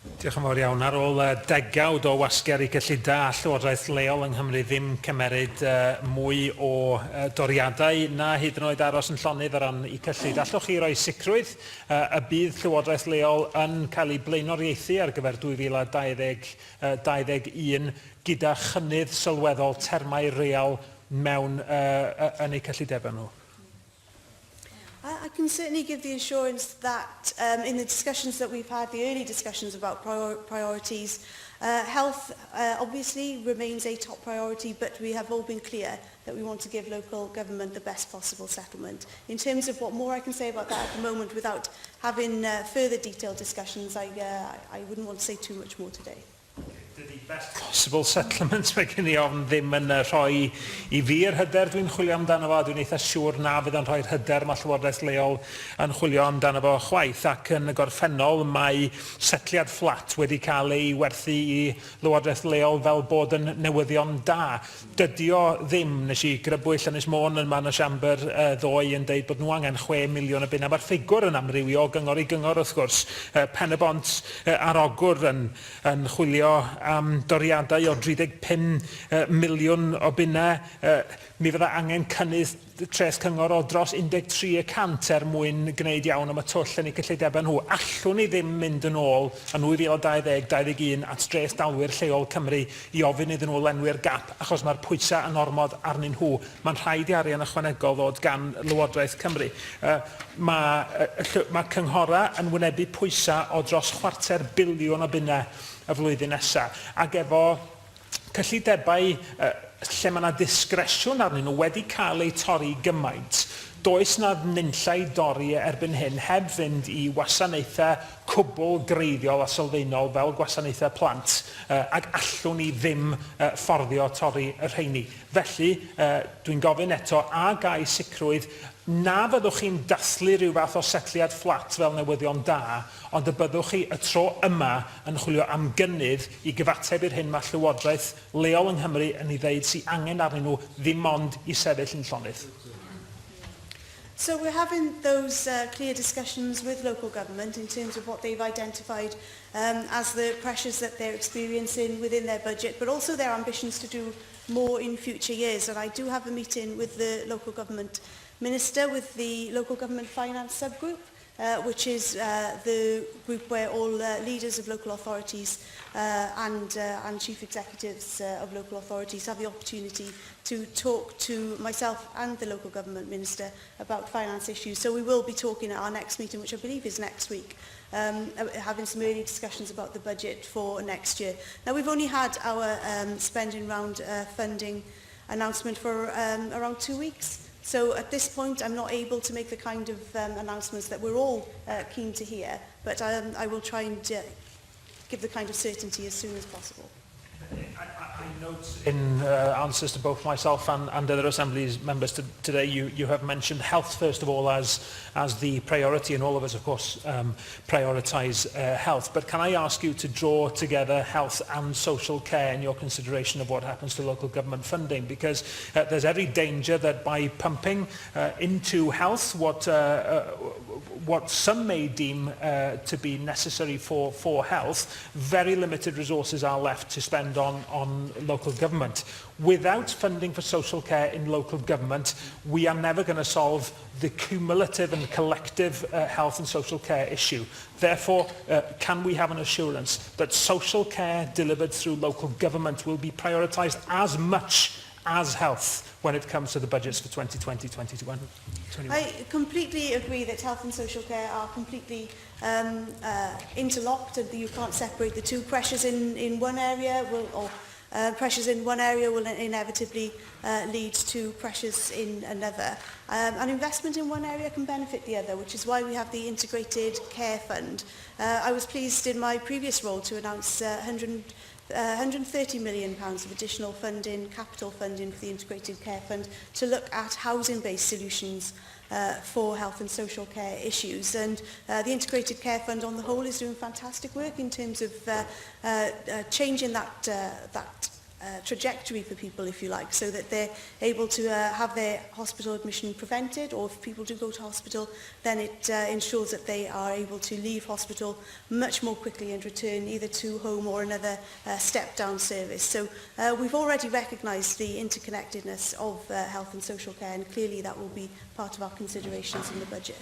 Diolch yn fawr iawn. Ar ôl degawd o wasger I gyllida a Llywodraeth Lleol yng Nghymru ddim cymeryd mwy o doriadau na hyd yn oed aros yn llonydd ar ran I cyllid. Allwch chi roi sicrwydd y bydd Llywodraeth Lleol yn cael ei blaenoriaethu ar gyfer 2021 gyda chynnydd sylweddol termau real mewn yn eu cyllidebau nhw? I can certainly give the assurance that in the discussions that we've had, the early discussions about priorities, health obviously remains a top priority, but we have all been clear that we want to give local government the best possible settlement. In terms of what more I can say about that at the moment without having further detailed discussions, I wouldn't want to say too much more today. Dydy best possible settlements mae gen I ofn ddim yn rhoi I fi'r hyder dwi'n chwilio amdano fo. Dwi'n eitha siŵr na fydd yn rhoi'r hyder mae Llywodraeth Lleol yn chwilio amdano fo chwaith, ac yn y gorffennol mae setliad fflat wedi cael ei werthu I Llywodraeth Lleol fel bod yn newyddion da. Dydy o ddim, nes I grybwyll Ynys Môn yn man y siambr ddoe yn deud bod nhw angen 6 miliwn y bunna. Mae'r ffigwr yn amrywio gyngor I gyngor wrth gwrs. Pen y Bont ar ogwr yn chwilio am doriadau o 35 miliwn o bunnau. Mi fydda angen cynnydd tres cyngor o dros 13% mwyn gwneud iawn am y twll yn eu cyllidebau nhw. Allwn ni ddim mynd yn ôl yn 2020-2021 at dres dalwyr lleol Cymru I ofyn iddyn nhw lenwi'r gap, achos mae'r pwysau yn ormod arnyn nhw. Mae'n rhaid I arian ychwanegol ddod gan Llywodraeth Cymru. Mae cynghora yn wynebu pwysau o dros 250 miliwn o bunnau y flwyddyn nesaf. Ac efo cyllidebau lle mae yna disgresiwn arnyn nhw wedi cael ei torri gymaint, does na nunllai dorri erbyn hyn heb fynd I wasanaethau cwbl greiddiol a sylfaenol fel gwasanaethau plant, ac allwn ni ddim fforddio torri y rheini. Felly, dwi'n gofyn eto a gai sicrwydd na fyddwch chi'n dathlu rhyw fath o setliad fflat fel newyddion da, ond y byddwch chi y tro yma yn chwilio am gynnydd I gyfateb i'r hyn mae Llywodraeth Leol yng Nghymru yn ei ddeud sy'n angen arnyn nhw ddim ond I sefyll yn llonydd. So we're having those clear discussions with local government in terms of what they've identified as the pressures that they're experiencing within their budget, but also their ambitions to do more in future years. And I do have a meeting with the local government Minister with the Local Government Finance Subgroup, which is the group where all leaders of local authorities and chief executives of local authorities have the opportunity to talk to myself and the Local Government Minister about finance issues. So we will be talking at our next meeting, which I believe is next week, having some early discussions about the budget for next year. Now, we've only had our spending round funding announcement for around 2 weeks. So at this point, I'm not able to make the kind of announcements that we're all keen to hear, but I will try and give the kind of certainty as soon as possible. I note in answers to both myself and other Assembly's members today, you have mentioned health first of all as the priority, and all of us of course prioritise health. But can I ask you to draw together health and social care in your consideration of what happens to local government funding? Because there's every danger that by pumping into health what some may deem to be necessary for health, very limited resources are left to spend on local government. Without funding for social care in local government, we are never going to solve the cumulative and collective health and social care issue. Therefore, can we have an assurance that social care delivered through local government will be prioritised as much as health when it comes to the budgets for 2020-2021? I completely agree that health and social care are completely interlocked, and you can't separate the two. Pressures in one area pressures in one area will inevitably lead to pressures in another. An investment in one area can benefit the other, which is why we have the Integrated Care Fund. I was pleased in my previous role to announce £130 million of additional funding, capital funding for the Integrated Care Fund to look at housing-based solutions for health and social care issues. And the Integrated Care Fund on the whole is doing fantastic work in terms of changing that trajectory for people, if you like, so that they're able to have their hospital admission prevented, or if people do go to hospital, then it ensures that they are able to leave hospital much more quickly and return either to home or another step-down service. So we've already recognised the interconnectedness of health and social care, and clearly that will be part of our considerations in the budget.